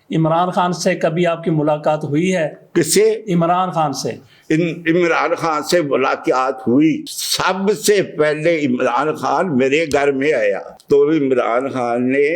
عمران خان سے کبھی آپ کی ملاقات ہوئی ہے؟ کس سے؟ عمران خان سے۔ عمران خان سے ملاقات ہوئی، سب سے پہلے عمران خان میرے گھر میں آیا تو عمران خان نے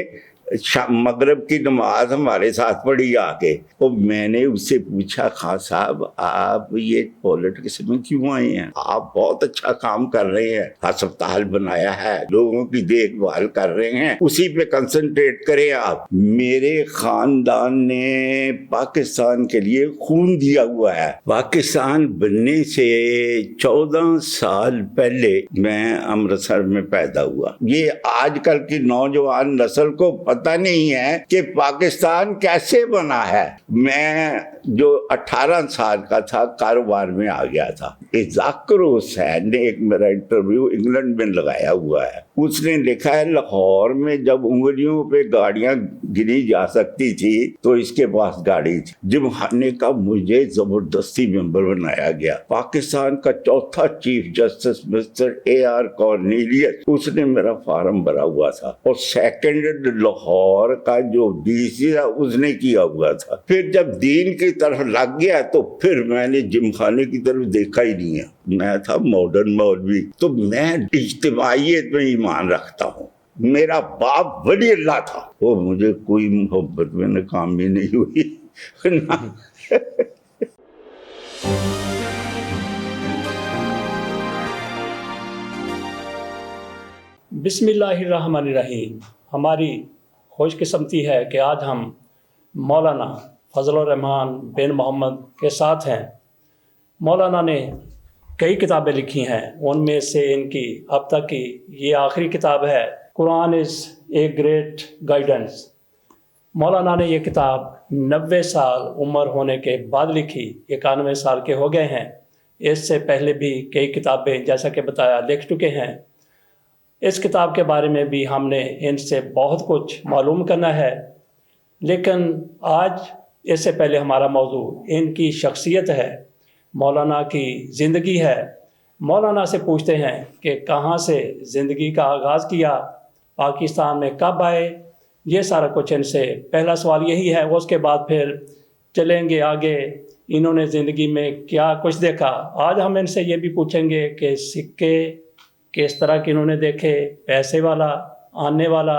مغرب کی نماز ہمارے ساتھ پڑھی آ کے، اور میں نے اس سے پوچھا خان صاحب آپ یہ پولیٹکس میں کیوں آئے ہیں؟ آپ بہت اچھا کام کر رہے ہیں، ہسپتال بنایا ہے، لوگوں کی دیکھ بھال کر رہے ہیں، اسی پہ کنسنٹریٹ کریں آپ۔ میرے خاندان نے پاکستان کے لیے خون دیا ہوا ہے۔ پاکستان بننے سے 14 سال پہلے میں امرتسر میں پیدا ہوا۔ یہ آج کل کی نوجوان نسل کو پتہ نہیں ہے کہ پاکستان کیسے بنا ہے۔ میں جو 18 سال کا تھا کاروبار میں آ گیا تھا۔ ذاکر حسین نے ایک میرا انٹرویو انگلینڈ میں لگایا ہوا ہے، اس نے لکھا ہے لاہور میں جب انگلیوں پہ گاڑیاں گنی جا سکتی تھی تو اس کے پاس گاڑی تھی۔ جمخانے کا مجھے زبردستی ممبر بنایا گیا۔ پاکستان کا چوتھا chief justice mister AR Cornelius, اس نے میرا فارم بھرا ہوا تھا، اور سیکنڈ لاہور کا جو DC تھا اس نے کیا ہوا تھا۔ پھر جب دین کی طرف لگ گیا تو پھر میں نے جمخانے کی طرف دیکھا ہی نہیں ہے۔ میں تھا ماڈرن مولوی، تو میں اجتماعیت میں ایمان رکھتا ہوں۔ میرا باپ ولی اللہ تھا، وہ مجھے کوئی محبت میں ناکامی نہیں ہوئی۔ بسم اللہ الرحمن الرحیم۔ ہماری خوش قسمتی ہے کہ آج ہم مولانا فضل الرحمان بن محمد کے ساتھ ہیں۔ مولانا نے کئی کتابیں لکھی ہیں، ان میں سے ان کی اب تک کی یہ آخری کتاب ہے قرآن از اے گریٹ گائیڈنس۔ مولانا نے یہ کتاب 90 سال عمر ہونے کے بعد لکھی، 91 سال کے ہو گئے ہیں۔ اس سے پہلے بھی کئی کتابیں جیسا کہ بتایا لکھ چکے ہیں۔ اس کتاب کے بارے میں بھی ہم نے ان سے بہت کچھ معلوم کرنا ہے، لیکن آج اس سے پہلے ہمارا موضوع ان کی شخصیت ہے، مولانا کی زندگی ہے۔ مولانا سے پوچھتے ہیں کہ کہاں سے زندگی کا آغاز کیا، پاکستان میں کب آئے، یہ سارا کچھ ان سے پہلا سوال یہی ہے۔ اس کے بعد پھر چلیں گے آگے، انہوں نے زندگی میں کیا کچھ دیکھا۔ آج ہم ان سے یہ بھی پوچھیں گے کہ سکے کس طرح کے انہوں نے دیکھے، پیسے والا، آنے والا،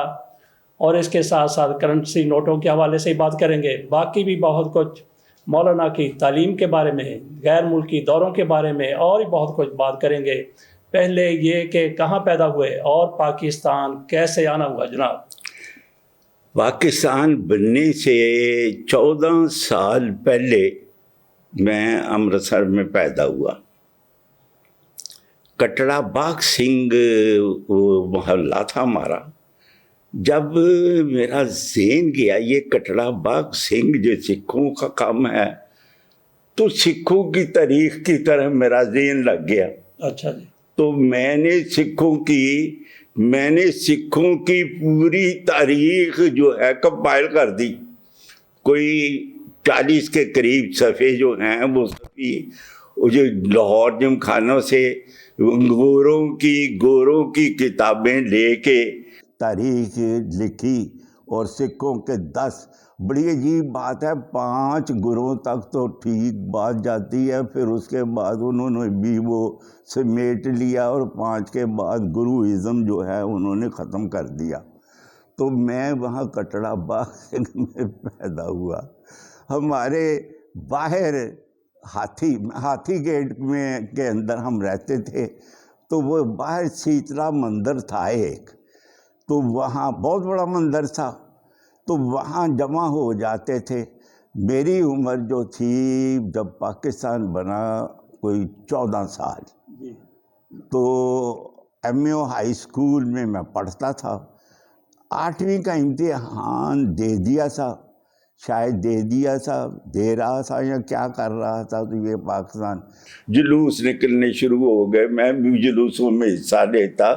اور اس کے ساتھ ساتھ کرنسی نوٹوں کے حوالے سے ہی بات کریں گے۔ باقی بھی بہت کچھ مولانا کی تعلیم کے بارے میں، غیر ملکی دوروں کے بارے میں، اور بھی بہت کچھ بات کریں گے۔ پہلے یہ کہ کہاں پیدا ہوئے اور پاکستان کیسے آنا ہوا جناب؟ پاکستان بننے سے 14 سال پہلے میں امرتسر میں پیدا ہوا۔ کٹڑا باغ سنگھ محلہ تھا ہمارا۔ جب میرا ذہن گیا یہ کٹڑا باغ سنگھ جو سکھوں کا کام ہے، تو سکھوں کی تاریخ کی طرح میرا ذہن لگ گیا۔ اچھا جی۔ تو میں نے سکھوں کی پوری تاریخ جو ہے کمپائل کر دی۔ کوئی 40 کے قریب صفحے جو ہیں وہ جو لاہور جمخانوں سے گوروں کی کتابیں لے کے تاریخ لکھی، اور سکھوں کے 10 بڑی عجیب بات ہے، 5 گروہوں تک تو ٹھیک بات جاتی ہے، پھر اس کے بعد انہوں نے بھی وہ سمیٹ لیا، اور 5 کے بعد گروہزم جو ہے انہوں نے ختم کر دیا۔ تو میں وہاں کٹڑا باغ میں پیدا ہوا۔ ہمارے باہر ہاتھی گیٹ میں کے اندر ہم رہتے تھے، تو وہ باہر شیتلا مندر تھا ایک، تو وہاں بہت بڑا مندر تھا، تو وہاں جمع ہو جاتے تھے۔ میری عمر جو تھی جب پاکستان بنا کوئی 14 سال، تو MAO ہائی اسکول میں پڑھتا تھا۔ 8ویں کا امتحان دے دیا تھا، شاید دے رہا تھا یا کیا کر رہا تھا، تو یہ پاکستان جلوس نکلنے شروع ہو گئے۔ میں بھی جلوسوں میں حصہ لیتا،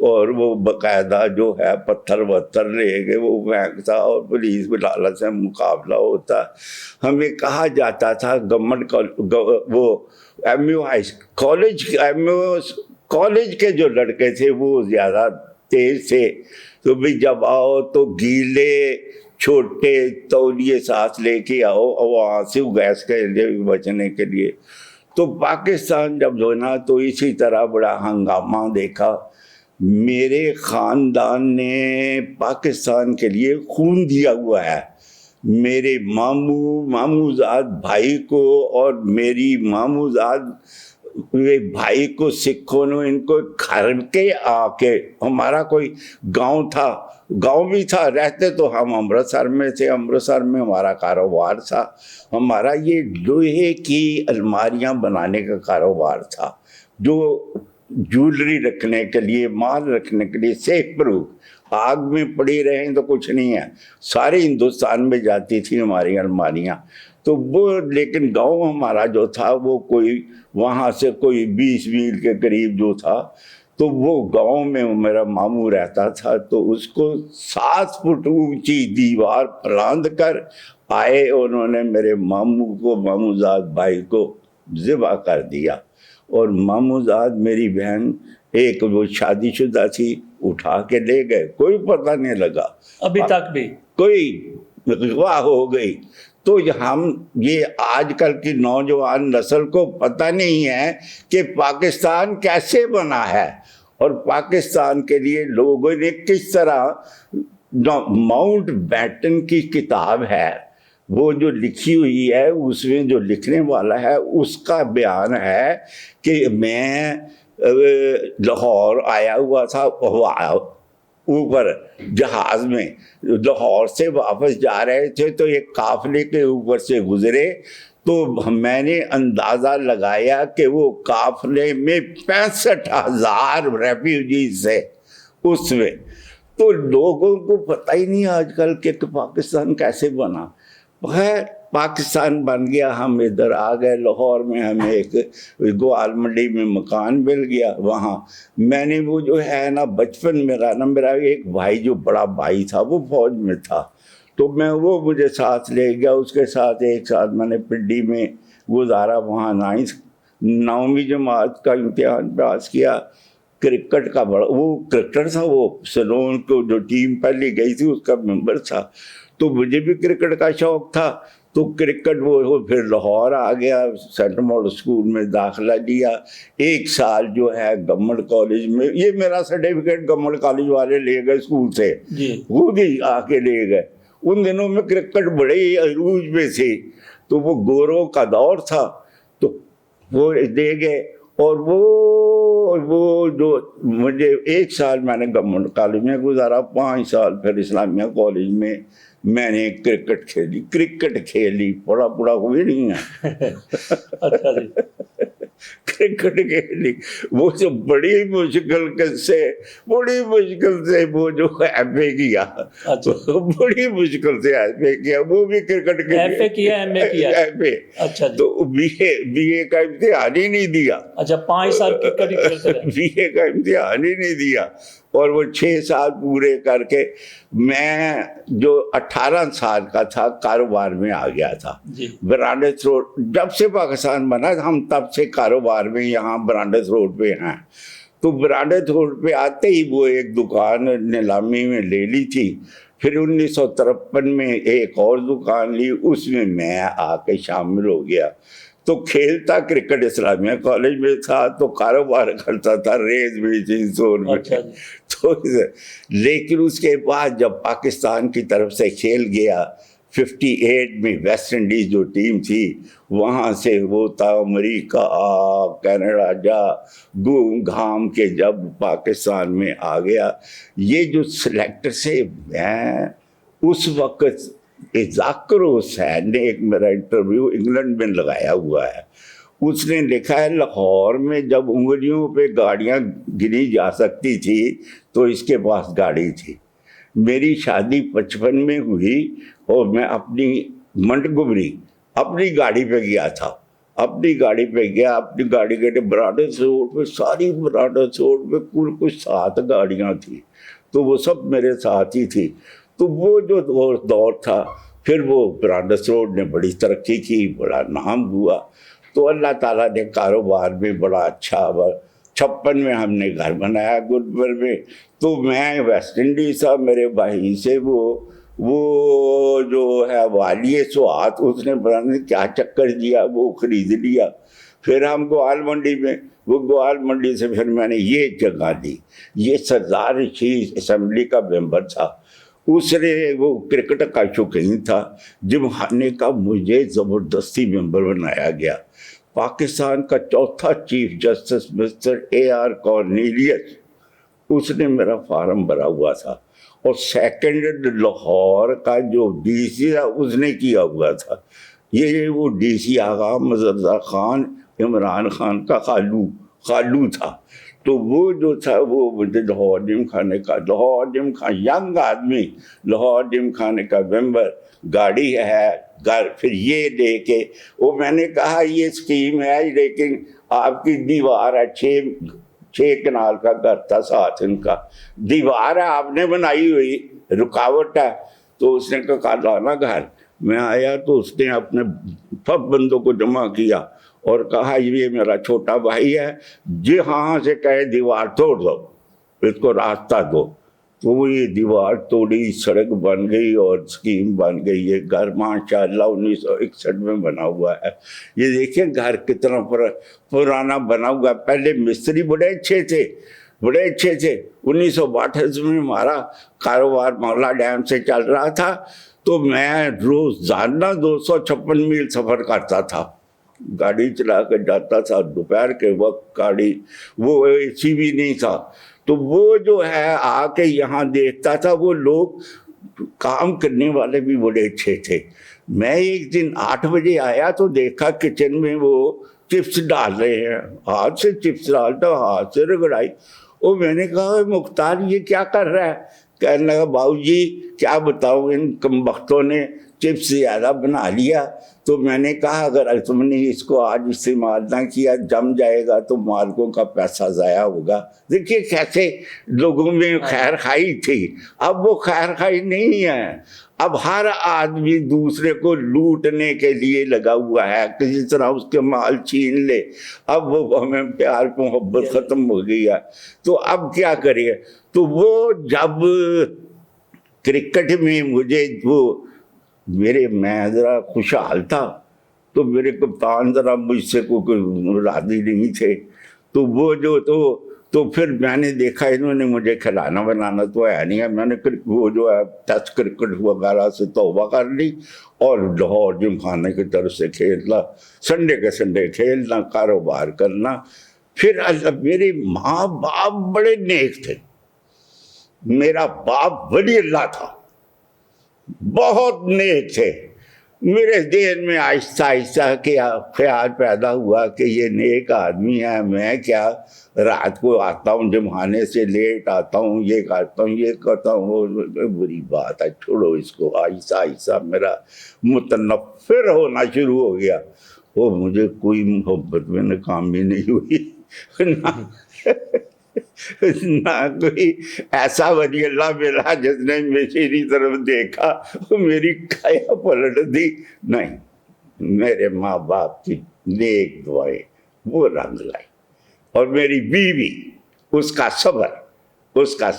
اور وہ باقاعدہ جو ہے پتھر وتھر لے کے وہ پھینکتا، اور پولیس بلالہ سے مقابلہ ہوتا۔ ہمیں کہا جاتا تھا گورنمنٹ وہ کالج کے جو لڑکے تھے وہ زیادہ تیز تھے، تو بھی جب آؤ تو گیلے چھوٹے تولیے ساتھ لے کے آؤ اور وہاں سے گیس کے بچنے کے لیے. تو پاکستان جب جو نا تو اسی طرح بڑا ہنگامہ دیکھا. میرے خاندان نے پاکستان کے لیے خون دیا ہوا ہے. میرے ماموزاد بھائی کو اور میری ماموزاد بھائی کو سکھوں نے ان کو گھر کے آ کے, ہمارا کوئی گاؤں تھا, گاؤں بھی تھا, رہتے تو ہم امرتسر میں تھے, امرتسر میں ہمارا کاروبار تھا. ہمارا یہ لوہے کی الماریاں بنانے کا کاروبار تھا, جو جولری رکھنے کے لیے, مال رکھنے کے لیے, سیف پروف, آگ میں پڑی رہیں تو کچھ نہیں ہے. سارے ہندوستان میں جاتی تھی ہماری الماریاں. تو وہ لیکن گاؤں ہمارا جو تھا وہ کوئی وہاں سے کوئی 20 میل کے قریب جو تھا, تو وہ گاؤں میں میرا ماموں رہتا تھا. تو اس کو 7 فٹ اونچی دیوار پلاند کر آئے, انہوں نے میرے ماموں کو, ماموزاد بھائی کو ذبح کر دیا. اور ماموزاد میری بہن ایک وہ شادی شدہ تھی, اٹھا کے لے گئے, کوئی پتہ نہیں لگا, ابھی تک بھی کوئی اغوا ہو گئی. تو ہم یہ آج کل کی نوجوان نسل کو پتہ نہیں ہے کہ پاکستان کیسے بنا ہے, اور پاکستان کے لیے لوگوں نے کس طرح. ماؤنٹ بیٹن کی کتاب ہے, وہ جو لکھی ہوئی ہے, اس میں جو لکھنے والا ہے اس کا بیان ہے کہ میں لاہور آیا ہوا تھا اوپر جہاز میں, لاہور سے واپس جا رہے تھے تو ایک قافلے کے اوپر سے گزرے, تو میں نے اندازہ لگایا کہ وہ قافلے میں 65,000 ریفیوجیز تھے اس میں. تو لوگوں کو پتہ ہی نہیں آج کل کہ پاکستان کیسے بنا. خیر پاکستان بن گیا, ہم ادھر آ گئے لاہور میں, ہمیں ایک گوال منڈی میں مکان مل گیا. وہاں میں نے وہ جو ہے نا بچپن میرا ایک بھائی جو بڑا بھائی تھا وہ فوج میں تھا, تو میں وہ مجھے ساتھ لے گیا, اس کے ساتھ ایک ساتھ میں نے پنڈی میں گزارا. وہاں 9ویں جماعت کا امتحان پاس کیا. کرکٹ کا بڑا وہ کرکٹر تھا, وہ سلون کو جو ٹیم پہلے گئی تھی اس کا ممبر تھا. تو مجھے بھی کرکٹ کا شوق تھا, تو کرکٹ وہ پھر لاہور آ گیا, سینٹ ماڈل اسکول میں داخلہ لیا. 1 سال جو ہے گورنمنٹ کالج میں, یہ میرا سرٹیفکیٹ گورنمنٹ کالج والے لے گئے اسکول سے, وہ بھی آ کے لے گئے. ان دنوں میں کرکٹ بڑے ہی عروج میں تھے, تو وہ گوروں کا دور تھا, تو وہ دے گئے. اور وہ جو مجھے 1 سال میں نے گورنمنٹ کالج میں گزارا, 5 سال پھر اسلامیہ کالج میں نے کرکٹ کھیلی, بڑا ہوئی نہیں ہے. اچھا جی. کرکٹ کھیلی, وہ جو بڑی مشکل سے وہ جو ایم اے کیا, بڑی مشکل سے ایم اے کیا, وہ بھی کرکٹ کیا, ایم اے کیا. اچھا جی. تو بی اے کا امتحان ہی نہیں دیا. اچھا 5 سال کرکٹ ہی کھیلتے رہے. بی اے کا امتحان ہی نہیں دیا, اور وہ 6 سال پورے کر کے میں جو 18 سال کا تھا کاروبار میں آ گیا تھا. برانڈس روڈ جب سے پاکستان بنا ہم تب سے کاروبار میں یہاں برانڈس روڈ پہ ہیں. تو برانڈس روڈ پہ آتے ہی وہ ایک دکان نیلامی میں لے لی تھی. پھر 1953 میں ایک اور دکان لی, اس میں آ کے شامل ہو گیا. تو کھیلتا کرکٹ اسلامیہ کالج میں تھا, تو کاروبار کرتا تھا ریز میں, چینسور میں. تو لیکن اس کے بعد جب پاکستان کی طرف سے کھیل گیا 58 میں, ویسٹ انڈیز جو ٹیم تھی وہاں سے وہ تھا امریکہ کینیڈا, جا گھوم گھام کے جب پاکستان میں آ گیا. یہ جو سلیکٹر سے میں اس وقت ذاکر حسین نے ایک میرا انٹرویو انگلینڈ میں لگایا ہوا ہے, اس نے لکھا ہے لاہور میں جب انگلیوں پہ گاڑیاں گنی جا سکتی تھی تو اس کے پاس گاڑی تھی. میری شادی 55 میں ہوئی اور میں اپنی منٹگمری اپنی گاڑی پہ گیا تھا, اپنی گاڑی کے برانڈس روڈ پہ, ساری برانڈس روڈ پہ کچھ 7 گاڑیاں تھیں, تو وہ سب میرے ساتھ ہی تھی. تو وہ جو دور تھا, پھر وہ برانڈس روڈ نے بڑی ترقی کی, بڑا نام ہوا. تو اللہ تعالیٰ نے کاروبار میں بڑا اچھا 56 میں ہم نے گھر بنایا گلبر میں. تو میں ویسٹ انڈیز تھا, میرے بھائی سے وہ وہ جو ہے والی سوات اس نے پتہ نہیں کیا چکر دیا، وہ خرید لیا. پھر ہم گوال منڈی میں، وہ گوال منڈی سے پھر میں نے یہ جگہ دی. یہ سردار رشید اسمبلی کا ممبر تھا، اس نے وہ کرکٹ کا شوقین تھا، جمخانے کا مجھے زبردستی ممبر بنایا گیا. پاکستان کا چوتھا chief justice mister A R Cornelius, اس نے میرا فارم بھرا ہوا تھا. اور سیکنڈ لاہور کا جو ڈی سی تھا اس نے کیا ہوا تھا. یہ وہ ڈی سی آغا مظفر خان عمران خان کا خالو تھا. تو وہ جو تھا وہ مجھے لاہور جم خانے کا، لاہور جم خان ینگ آدمی، لاہور جم خانے کا ممبر، گاڑی ہے گھر، پھر یہ لے کے وہ میں نے کہا یہ اسکیم ہے لیکن آپ کی دیوار ہے، 6 کنال کا گھر تھا ساتھ ان کا، دیوار ہے آپ نے بنائی ہوئی، رکاوٹ ہے. تو اس نے کہا لانا گھر. میں آیا تو اس نے اپنے سب بندوں کو جمع کیا اور کہا یہ میرا چھوٹا بھائی ہے، جہاں سے کہے دیوار توڑ دو، اس کو راستہ دو. تو وہ یہ دیوار توڑی، سڑک بن گئی اور اسکیم بن گئی. یہ گھر ماشاءاللہ 1961 میں بنا ہوا ہے. یہ دیکھیں گھر کتنا پرانا بنا ہوا. پہلے مستری بڑے اچھے تھے. 1962 میں ہمارا کاروبار مولا ڈیم سے چل رہا تھا تو میں روزانہ 256 میل سفر کرتا تھا، گاڑی چلا کر جاتا تھا. دوپہر کے وقت گاڑی، وہ اے سی بھی نہیں تھا. تو وہ جو ہے آ کے یہاں دیکھتا تھا. وہ لوگ کام کرنے والے بھی بڑے اچھے تھے. میں ایک دن 8 بجے آیا تو دیکھا کچن میں وہ چپس ڈال رہے ہیں، ہاتھ سے چپس ڈالتا، ہاتھ سے رگڑائی. اور میں نے کہا مختار یہ کیا کر رہا ہے؟ کہنے لگا باؤ جی کیا بتاؤں، ان کمبختوں نے چپس زیادہ بنا لیا. تو میں نے کہا اگر تم نے اس کو آج استعمال نہ کیا جم جائے گا تو مالکوں کا پیسہ ضائع ہوگا. دیکھیے کیسے لوگوں میں خیر خواہی تھی. اب وہ خیر خواہی نہیں ہے. اب ہر آدمی دوسرے کو لوٹنے کے لیے لگا ہوا ہے، کسی طرح اس کے مال چھین لے. اب وہ ہمیں پیار محبت ختم ہو گئی ہے. تو اب کیا کرے؟ تو وہ جب کرکٹ میں مجھے وہ میں ذرا خوشحال تھا تو میرے کپتان ذرا مجھ سے کوئی راضی نہیں تھے. تو وہ جو تو پھر میں نے دیکھا انہوں نے مجھے کھلانا بنانا تو ہے نہیں ہے. میں نے وہ جو ہے ٹیسٹ کرکٹ وغیرہ سے توبہ کر لی اور لاہور جم خانے کی طرف سے کھیلنا، سنڈے کے سنڈے کھیلنا، کاروبار کرنا. پھر میرے ماں باپ بڑے نیک تھے. میرا باپ ولی اللہ تھا، بہت نیک تھے. میرے ذہن میں آہستہ آہستہ کیا خیال پیدا ہوا کہ یہ نیک آدمی ہے، میں کیا رات کو آتا ہوں جمخانے سے لیٹ آتا ہوں، یہ کرتا ہوں یہ کرتا ہوں. وہ بری بات ہے، چھوڑو اس کو. آہستہ آہستہ میرا متنفر ہونا شروع ہو گیا. وہ مجھے کوئی محبت میں ناکامی نہیں ہوئی، نہ کوئی ایسا ولی اللہ ملا جس نے میری طرف دیکھا میری کایا پلٹ دی. نہیں، میرے ماں باپ کی نیک دعائیں وہ رنگ لائی. اور میری بیوی اس کا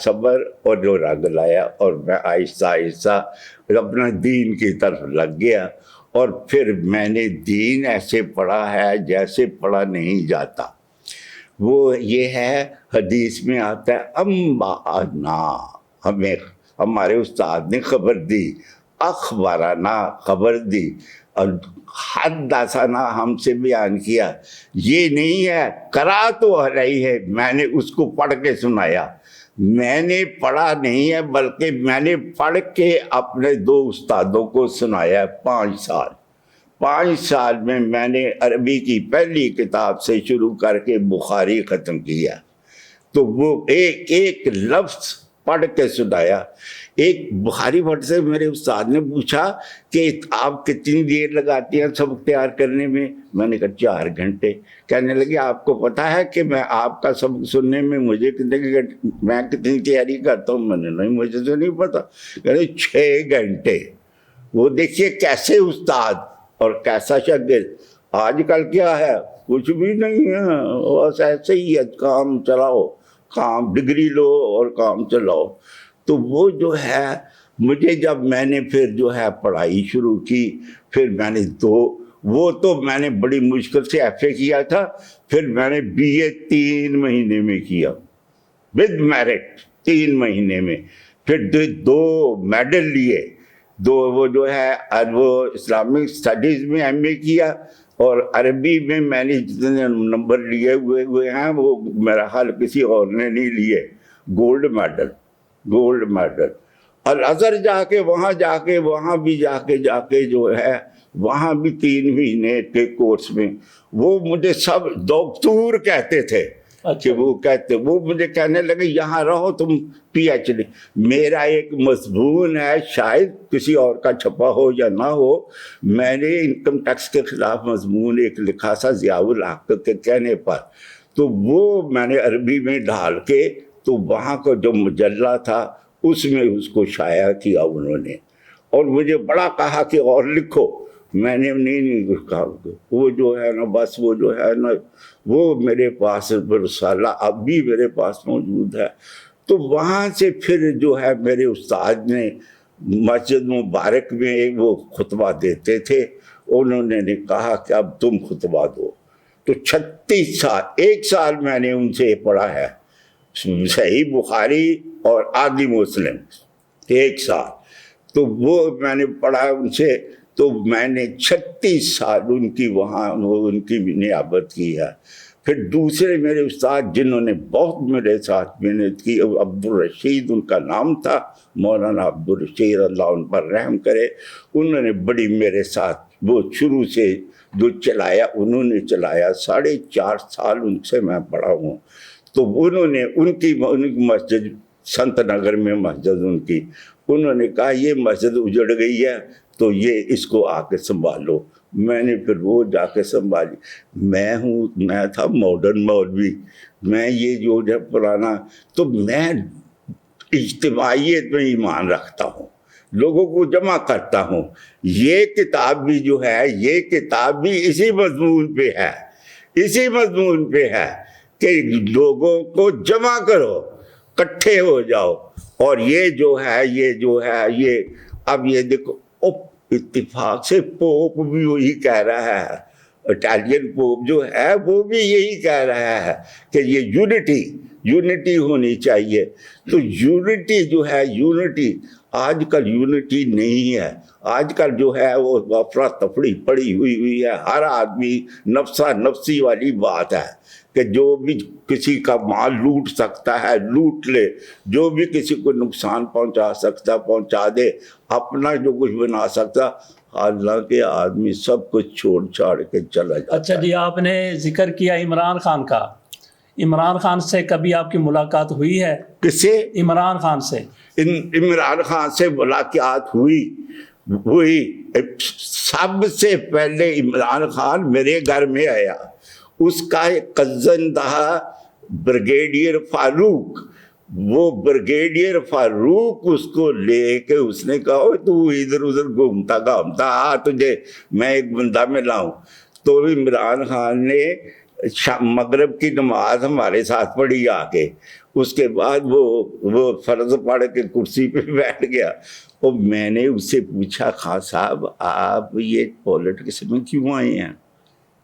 صبر اور جو رنگ لایا. اور میں آہستہ آہستہ اپنا دین کی طرف لگ گیا. اور پھر میں نے دین ایسے پڑھا ہے جیسے پڑھا نہیں جاتا. وہ یہ ہے حدیث میں آتا ہے انبانا، ہمیں ہمارے استاد نے خبر دی، اخبارنا خبر دی، اور حدثنا ہم سے بیان کیا. یہ نہیں ہے کرا تو رہی ہے، میں نے اس کو پڑھ کے سنایا. میں نے پڑھا نہیں ہے بلکہ میں نے پڑھ کے اپنے 2 استادوں کو سنایا. 5 سال میں نے عربی کی پہلی کتاب سے شروع کر کے بخاری ختم کیا. تو وہ ایک لفظ پڑھ کے سنایا. ایک بخاری پڑھ سے میرے استاد نے پوچھا کہ آپ کتنی دیر لگاتی ہیں سبق تیار کرنے میں؟ میں نے کہا 4 گھنٹے. کہنے لگے آپ کو پتا ہے کہ میں آپ کا سبق سننے میں میں کتنی تیاری کرتا ہوں؟ میں نے نہیں، مجھے تو نہیں پتا. کہنے 6 گھنٹے. وہ دیکھیے کیسے استاد اور کیسا شاگرد. آج کل کیا ہے؟ کچھ بھی نہیں ہے، بس ایسے ہی ہے، کام چلاؤ، کام ڈگری لو اور کام چلاؤ. تو وہ جو ہے مجھے جب میں نے پھر جو ہے پڑھائی شروع کی، پھر میں نے میں نے بڑی مشکل سے ایف اے کیا تھا، پھر میں نے بی اے 3 مہینے میں کیا ود میرٹ، 3 مہینے میں، پھر 2 میڈل لیے، وہ جو ہے وہ اسلامک اسٹڈیز میں ایم اے کیا، اور عربی میں نے جتنے نمبر لیے ہوئے ہیں وہ میرا خیال کسی اور نے نہیں لیے، گولڈ میڈل۔ الازہر وہاں بھی جا کے جو ہے وہاں بھی 3 مہینے کے کورس میں وہ مجھے سب دکتور کہتے تھے کہ وہ مجھے کہنے لگے یہاں رہو تم پی ایچ ڈی۔ میرا ایک مضمون ہے، شاید کسی اور کا چھپا ہو یا نہ ہو، میں نے انکم ٹیکس کے خلاف مضمون ایک لکھا تھا ضیاء الحق کے کہنے پر، تو وہ میں نے عربی میں ڈال کے تو وہاں کا جو مجلہ تھا اس میں اس کو شائع کیا انہوں نے، اور مجھے بڑا کہا کہ اور لکھو، میں نے نہیں کہا، وہ جو ہے نا بس وہ جو ہے نا وہ میرے پاس رسالہ اب بھی میرے پاس موجود ہے۔ تو وہاں سے پھر جو ہے میرے استاد نے مسجد مبارک میں وہ خطبہ دیتے تھے، انہوں نے کہا کہ اب تم خطبہ دو، تو 36 سال 1 سال میں نے ان سے پڑھا ہے صحیح بخاری اور آدھی مسلم، 1 سال تو وہ میں نے پڑھا ان سے، تو میں نے 36 سال ان کی وہاں ان کی نیابت کی ہے۔ پھر دوسرے میرے استاد جنہوں نے بہت میرے ساتھ محنت کی، عبدالرشید ان کا نام تھا، مولانا عبدالرشید، اللہ ان پر رحم کرے، انہوں نے بڑی میرے ساتھ وہ شروع سے جو چلایا، انہوں نے چلایا 4.5 سال ان سے میں پڑھا ہوں۔ تو ان کی مسجد سنت نگر میں مسجد انہوں نے کہا یہ مسجد اجڑ گئی ہے تو یہ اس کو آ کے سنبھالو، میں نے پھر وہ جا کے سنبھالی۔ میں تھا ماڈرن مولوی، میں یہ جو جب پرانا، تو میں اجتماعیت میں ایمان رکھتا ہوں، لوگوں کو جمع کرتا ہوں، یہ کتاب بھی جو ہے یہ کتاب بھی اسی مضمون پہ ہے کہ لوگوں کو جمع کرو، کٹھے ہو جاؤ، اور یہ جو ہے یہ اب یہ دیکھو اتفاق سے پوپ بھی وہی کہہ رہا ہے، اٹالین پوپ جو ہے وہ بھی یہی کہہ رہا ہے کہ یہ یونٹی ہونی چاہیے۔ تو یونٹی جو ہے آج کل یونٹی نہیں ہے، آج کل جو ہے وہ افراتفری پڑی ہوئی ہے، ہر آدمی نفسا نفسی والی بات ہے کہ جو بھی کسی کا مال لوٹ سکتا ہے لوٹ لے، جو بھی کسی کو نقصان پہنچا سکتا پہنچا دے، اپنا جو کچھ بنا سکتا، حالانکہ آدمی سب کچھ چھوڑ چھاڑ کے چلا جاتا ہے۔ اچھا جی، آپ نے ذکر کیا عمران خان کا، عمران خان سے کبھی آپ کی ملاقات ہوئی ہے؟ کس سے؟ عمران خان سے۔ عمران خان سے ملاقات ہوئی۔ سب سے پہلے عمران خان میرے گھر میں آیا، اس کا ایک کزن تھا بریگیڈیئر فاروق، وہ بریگیڈیئر فاروق اس کو لے کے اس نے کہا تو ادھر ادھر گھومتا تجھے میں ایک بندہ میں لاؤں۔ تو عمران خان نے مغرب کی نماز ہمارے ساتھ پڑھی آ کے، اس کے بعد وہ فرض پڑھ کے کرسی پہ بیٹھ گیا، اور میں نے اس سے پوچھا خان صاحب آپ یہ پولیٹکس میں کیوں آئے ہیں،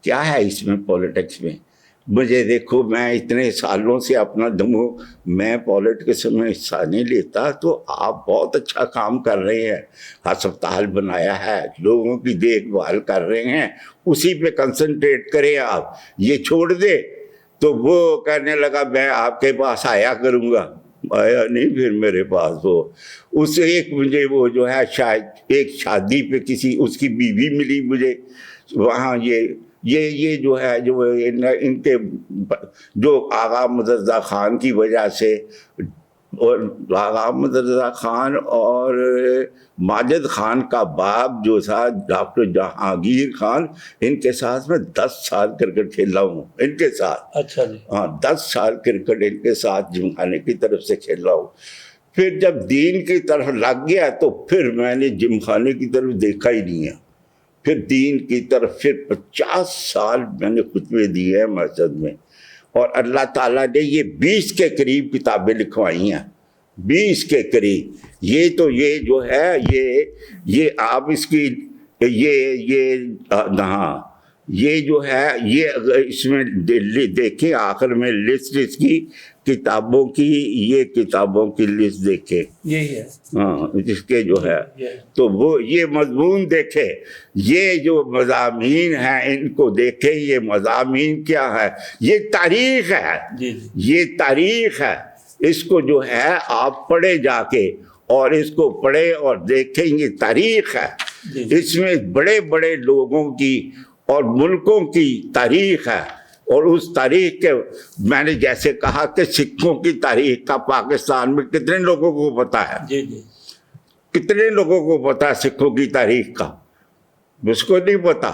کیا ہے اس میں پولیٹکس میں؟ مجھے دیکھو میں اتنے سالوں سے اپنا دموں میں پولیٹکس میں حصہ نہیں لیتا، تو آپ بہت اچھا کام کر رہے ہیں، ہسپتال بنایا ہے، لوگوں کی دیکھ بھال کر رہے ہیں، اسی پہ کنسنٹریٹ کریں آپ، یہ چھوڑ دے۔ تو وہ کہنے لگا میں آپ کے پاس آیا کروں گا، آیا نہیں پھر میرے پاس وہ اس ایک مجھے وہ جو ہے شاید ایک شادی پہ کسی اس کی بیوی ملی مجھے وہاں، یہ جو ہے جو ان کے جو آغا مدرزہ خان کی وجہ سے، اور آغا مدرزہ خان اور ماجد خان کا باپ جو تھا ڈاکٹر جہانگیر خان، ان کے ساتھ میں 10 سال کرکٹ کھیلا ہوں ان کے ساتھ۔ اچھا جی، ہاں 10 سال کرکٹ ان کے ساتھ جمخانے کی طرف سے کھیلا ہوں۔ پھر جب دین کی طرف لگ گیا تو پھر میں نے جمخانے کی طرف دیکھا ہی نہیں ہے، پھر دین کی طرف پھر 50 سال میں نے خطبے دیے ہیں مسجد میں، اور اللہ تعالیٰ نے یہ 20 کے قریب کتابیں لکھوائی ہیں، 20 کے قریب. یہ تو یہ جو ہے یہ آپ اس کی ہاں یہ جو ہے یہ اس میں دیکھیں آخر میں لسٹ اس کی کتابوں کی، یہ کتابوں کی لسٹ دیکھیں، یہی ہے ہاں جس کے جو ہے تو وہ یہ مضمون دیکھے، یہ جو مضامین ہیں ان کو دیکھیں. یہ مضامین کیا ہے؟ یہ تاریخ ہے، یہ تاریخ ہے. اس کو جو ہے آپ پڑھے جا کے اور اس کو پڑھے اور دیکھیں. یہ تاریخ ہے، اس میں بڑے بڑے لوگوں کی اور ملکوں کی تاریخ ہے. اور اس تاریخ کے میں نے جیسے کہا کہ سکھوں کی تاریخ کا پاکستان میں کتنے لوگوں کو پتا ہے؟ کتنے لوگوں کو پتا ہے سکھوں کی تاریخ کا؟ اس کو نہیں پتا.